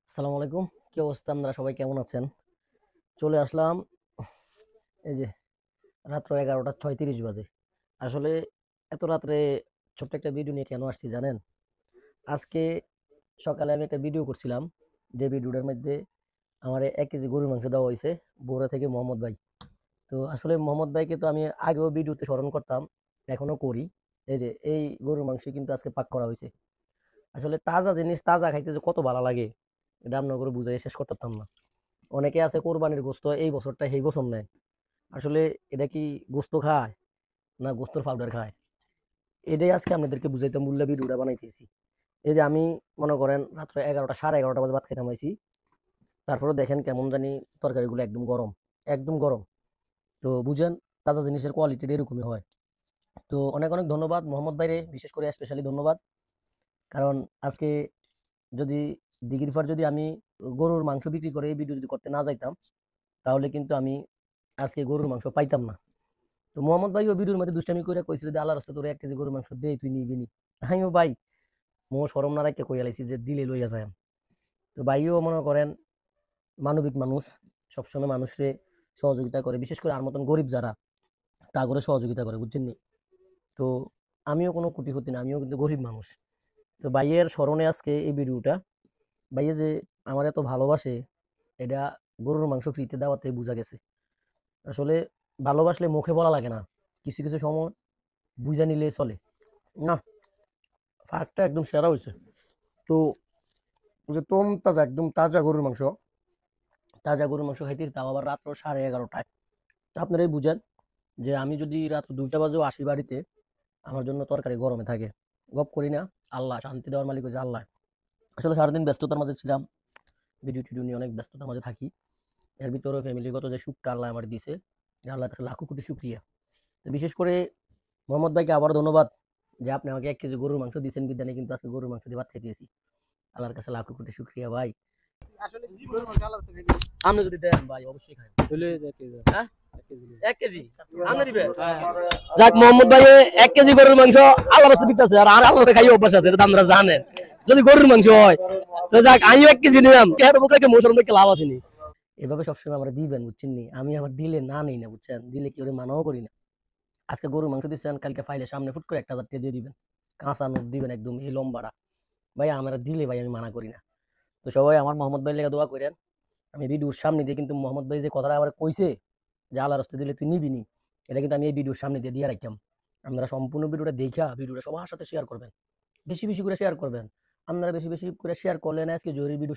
আসসালামু আলাইকুম। কি অবস্থা? আপনারা সবাই কেমন আছেন? চলে আসলাম। এই যে রাত্র 11:36 বাজে। আসলে এত রাত্রে ছোট্ট একটা ভিডিও নিয়ে কেন আসছি জানেন? আজকে সকালে আমি একটা ভিডিও করছিলাম। যে ভিডিওটার মধ্যে আমারে ১ কেজি গরুর মাংস দেওয়া হইছে বগুড়া থেকে মোহাম্মদ ভাই। তো আসলে মোহাম্মদ ভাইকে তো আমি আগেও ভিডিওতে স্মরণ করতাম, এখনো করি। এই যে এই গরুর মাংসই কিন্তু আজকে পাক করা হইছে। আসলে তাজা জিনিস তাজা খাইতে যে কত ভালো লাগে এটা আপনার করে বুঝাই শেষ করতে পারতাম না। অনেকে আছে কোরবানির গোস্ত এই বছরটা সেই বছর নেয়। আসলে এটা কি গোস্ত খায় না গোস্তর পাউডার খায়? এটাই আজকে আপনাদেরকে বুঝাইতে মূল্য ভিডিওটা বানাইতেছি। এই যে আমি মনে করেন রাত্রে 11টা 11:30 বাজে ভাত খেতে হয়েছি, তারপরে দেখেন কেমন জানি তরকারিগুলো একদম গরম, একদম গরম। তো বুঝেন তাজা জিনিসের কোয়ালিটি এরকমই হয়। তো অনেক অনেক ধন্যবাদ মোহাম্মদ ভাইরে, বিশেষ করে স্পেশালি ধন্যবাদ। কারণ আজকে যদি দিঘির পাড় যদি আমি গরুর মাংস বিক্রি করে এই ভিডিও যদি করতে না যাইতাম, তাহলে কিন্তু আমি আজকে গরুর মাংস পাইতাম না। তো মোহাম্মদ ভাই ও ভিডিওর মধ্যে দুষ্টামি করে কইছে যদি আল্লাহর রাস্তায় তোর 1 কেজি গরুর মাংস দেই তুই নিবি নি। আমিও ভাই শরম না রাখতে কইয়া লাইছি যে দিলে লইয়া যায়। তো ভাইও মনে করেন মানবিক মানুষ, সবসময় মানুষরে সহযোগিতা করে, বিশেষ করে আমার মতন গরিব যারা তা করে সহযোগিতা করে, বুঝছেন নি? তো আমিও কোনো কোটিপতি না, আমিও কিন্তু গরিব মানুষ। তো ভাইয়ের স্মরণে আজকে এই ভিডিওটা। ভাইয়ে যে আমার এত ভালোবাসে এটা গরুর মাংস ফ্রিতে দেওয়াতে বোঝা গেছে। আসলে ভালোবাসলে মুখে বলা লাগে না, কিছু কিছু সময় বুঝা নিলে চলে না। ফাঁকটা একদম সেরা হয়েছে। তো ওই যে তোম তাজা একদম তাজা গরুর মাংস, তাজা গরুর মাংস খাইতে তাও আবার রাত্র 11:30টায়। তা আপনারাই বুঝেন যে আমি যদি রাত 2টা বাজেও আসি বাড়িতে, আমার জন্য তরকারি গরমে থাকে। গপ করি না। আল্লাহ শান্তি দেওয়ার মালিক হচ্ছে আল্লাহ। আসলে সারাদিন ব্যস্ততার মাঝে ছিলাম, ভিডিও টিডিও নিয়ে অনেক ব্যস্ততার মাঝে থাকি। এর ভিতরে ফ্যামিলিগত যে সুখটা আল্লাহ আমার দিছে, আল্লাহর কাছে লাখো কোটি শুক্রিয়া। তো বিশেষ করে মোহাম্মদ ভাইকে আবার ধন্যবাদ যে আপনি আমাকে 1 কেজি গরুর মাংস দিয়েছেন বিদ্যানে কিন্তু আজকে গরুর মাংস দিয়ে ভাত খাইতেছি। আল্লাহর কাছে লাখো কোটি শুক্রিয়া ভাই। আপনি যদি দেন ভাই অবশ্যই খাই। হ্যাঁ, 1 কেজি আপনি দিবেন? যাক মোহাম্মদ ভাই 1 কেজি গরুর মাংস আল্লাহর রাস্তায় দিতেছে, আর আল্লাহর রাস্তায় খাই অভ্যাস আছে, এটা আপনারা জানেন। যদি গরুর মাংস হয় তো যাক আমিও 1 কেজি নিলাম, কেন মুখে মোশরম দেখে লাভ আছে নি। এভাবে সবসময় আমরা দিবেন, বুঝছেন নি? আমি আবার দিলে না নেই না, বুঝছেন? দিলে কি ওরে মানাও করি না। আজকে গরুর মাংস দিচ্ছেন, কালকে ফাইলে সামনে ফুট করে 1,000 টাকা দিয়ে দিবেন, কাঁচা নোট দিবেন একদম এই লম্বাটা। ভাই আমরা দিলে ভাই আমি মানা করি না। তো সবাই আমার মোহাম্মদ ভাই লেগে দোয়া করেন। আমি ভিডিওর সামনে দিয়ে কিন্তু মোহাম্মদ ভাই যে কথাটা আমার কইছে যে আল্লাহ রাস্তা দিলে তুই নিবি নি, এটা কিন্তু আমি এই ভিডিওর সামনে দিয়ে দিয়ে রাখতাম। আপনারা সম্পূর্ণ ভিডিওটা দেখা ভিডিওটা সবার সাথে শেয়ার করবেন, বেশি বেশি করে শেয়ার করবেন। আপনারা বেশি বেশি করে শেয়ার করলেন আজকে জরুরি ভিডিও